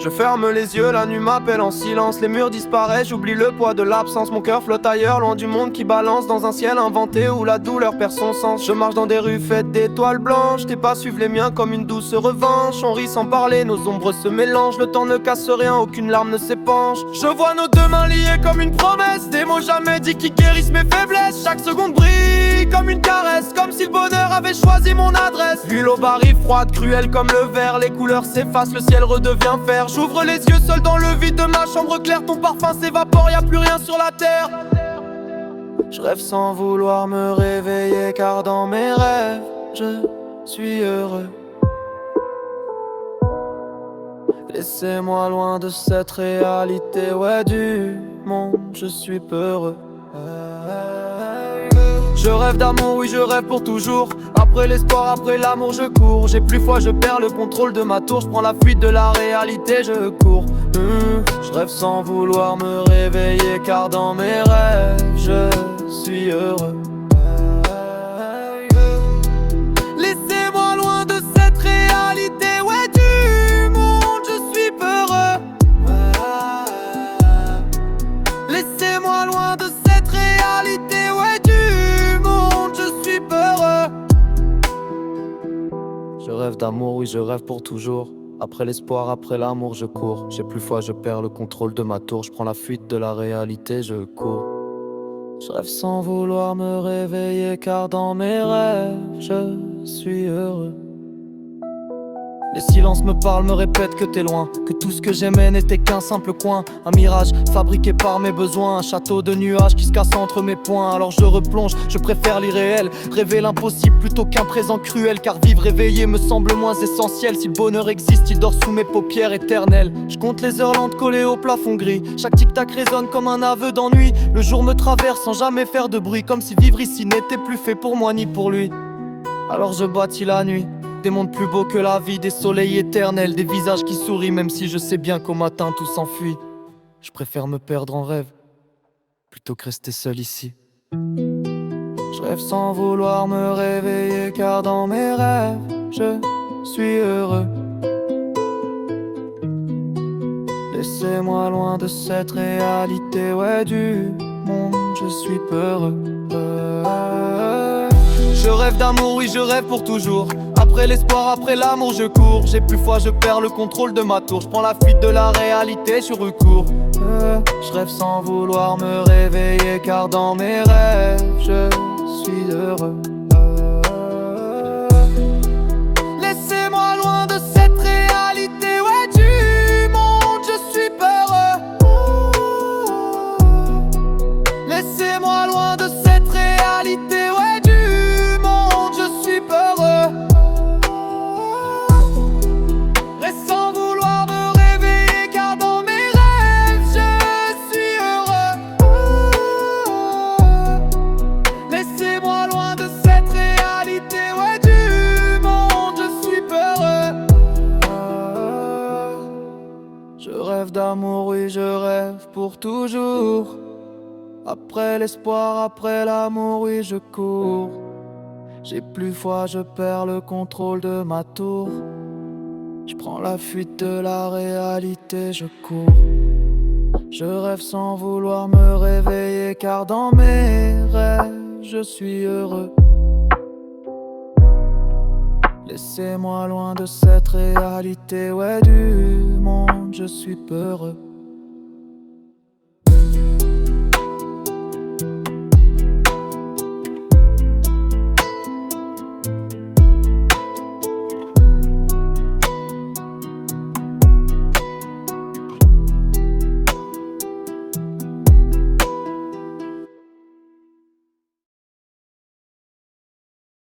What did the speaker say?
Je ferme les yeux, la nuit m'appelle en silence. Les murs disparaissent, j'oublie le poids de l'absence. Mon cœur flotte ailleurs, loin du monde qui balance. Dans un ciel inventé où la douleur perd son sens. Je marche dans des rues faites d'étoiles blanches. Tes pas suivent les miens comme une douce revanche. On rit sans parler, nos ombres se mélangent. Le temps ne casse rien, aucune larme ne s'épanche. Je vois nos deux mains liées comme une promesse. Des mots jamais dits qui guérissent mes faiblesses. Chaque seconde brille comme une caresse, comme si le bonheur avait choisi mon adresse. Puis l'eau arrive froide, cruelle comme le verre. Les couleurs s'effacent, le ciel redevient fer. J'ouvre les yeux seul dans le vide de ma chambre claire. Ton parfum s'évapore, y a plus rien sur la terre. Je rêve sans vouloir me réveiller, car dans mes rêves je suis heureux. Laissez-moi loin de cette réalité, ouais, du monde, je suis peureux. Je rêve d'amour, oui je rêve pour toujours. Après l'espoir, après l'amour je cours. J'ai plus foi, je perds le contrôle de ma tour. Je prends la fuite de la réalité, je cours. Je rêve sans vouloir me réveiller, car dans mes rêves je suis heureux. Laissez-moi loin de cette réalité, ouais, du monde, je suis peureux. Laissez-moi loin de cette réalité, ouais, du monde, je suis peureux. Je rêve d'amour, oui je rêve pour toujours. Après l'espoir, après l'amour, je cours. J'ai plus foi, je perds le contrôle de ma tour. Je prends la fuite de la réalité, je cours. Je rêve sans vouloir me réveiller, car dans mes rêves, je suis heureux. Les silences me parlent, me répètent que t'es loin, que tout ce que j'aimais n'était qu'un simple coin. Un mirage fabriqué par mes besoins, un château de nuages qui se casse entre mes poings. Alors je replonge, je préfère l'irréel, rêver l'impossible plutôt qu'un présent cruel. Car vivre éveillé me semble moins essentiel. Si le bonheur existe, il dort sous mes paupières éternelles. Je compte les heures lentes collées au plafond gris. Chaque tic-tac résonne comme un aveu d'ennui. Le jour me traverse sans jamais faire de bruit, comme si vivre ici n'était plus fait pour moi ni pour lui. Alors je bâtis la nuit, des mondes plus beaux que la vie, des soleils éternels, des visages qui sourient, même si je sais bien qu'au matin tout s'enfuit. Je préfère me perdre en rêve, plutôt que rester seul ici. Je rêve sans vouloir me réveiller, car dans mes rêves, je suis heureux. Laissez-moi loin de cette réalité, ouais, du monde, je suis peureux. Je rêve d'amour, oui je rêve pour toujours. Après l'espoir, après l'amour je cours. J'ai plus foi, je perds le contrôle de ma tour. Je prends la fuite de la réalité, je recours. Je rêve sans vouloir me réveiller, car dans mes rêves je suis heureux. Laissez-moi loin de cette réalité, ouais, du monde, je suis peureux. Laissez-moi loin de cette réalité, ouais, du monde, je suis peureux. Reste sans vouloir me réveiller, car dans mes rêves je suis heureux. Laissez-moi loin de cette réalité, ouais, du monde, je suis peureux. Je rêve d'amour, oui je rêve pour toujours. Après l'espoir, après l'amour, oui je cours. J'ai plus foi, je perds le contrôle de ma tour. Je prends la fuite de la réalité, je cours. Je rêve sans vouloir me réveiller, car dans mes rêves je suis heureux. Laissez-moi loin de cette réalité, ouais, du monde, je suis peureux.